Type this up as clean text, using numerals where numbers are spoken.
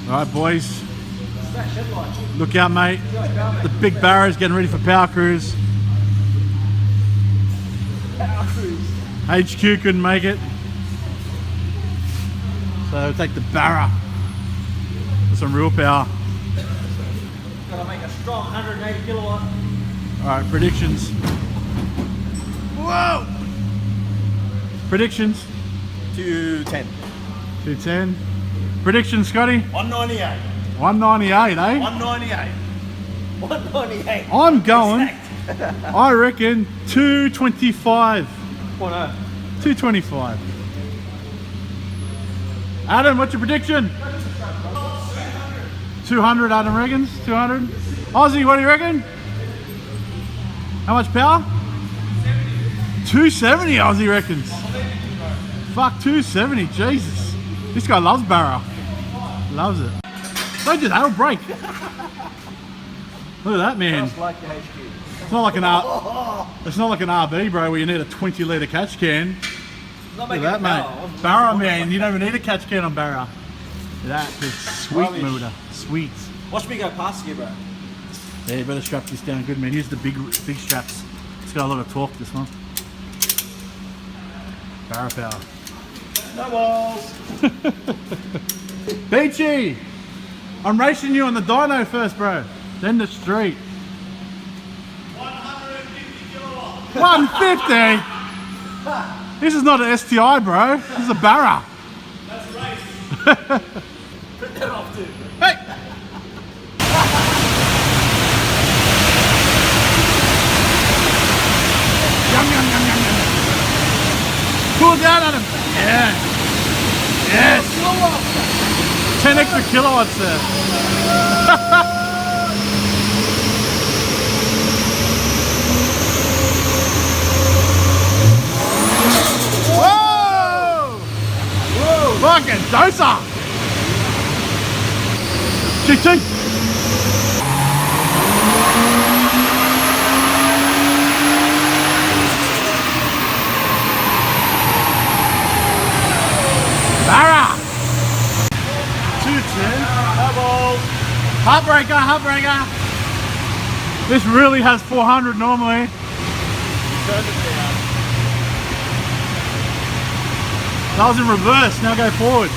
Alright boys, look out mate, the big barrow's getting ready for power cruise. HQ couldn't make it, so take the barrow for some real power. Gotta make a strong 180 kilowatt. Alright, predictions. Whoa! Predictions? 210. 210. Predictions, Scotty? 198. 198, eh? 198. 198. I'm going, I reckon 225. Oh no. 225. Adam, what's your prediction? 200, Adam reckons. 200. Ozzy, what do you reckon? How much power? 270, Ozzy reckons. Fuck, 270, Jesus. This guy loves barrow. Loves it. Don't do that, it'll break. Look at that, man. Just like the HQ. It's not like an it's not like an RB, bro, where you need a 20 litre catch can. Not Look making at that, mate. power. Barrow, man. You don't even need a catch can on barrow. That is sweet, Rubbish. motor. Sweet. Watch me go past you, bro. Yeah, you better strap this down good, man. Here's the big straps. It's got a lot of torque, this one. Barrow power. No walls. Beachy! I'm racing you on the dyno first, bro. Then the street. 150 kilowatts. 150? This is not an STI, bro. This is a barrow. That's a race. Print that off too. Hey! Yum, yum, yum, yum, yum. Pull it down at him. Yeah. Yes. 10 extra kilowatts there. Whoa! Whoa! Fucking doser! GT! Barra! 210. Heartbreaker, heartbreaker. This really has 400 normally. That was in reverse, now go forward.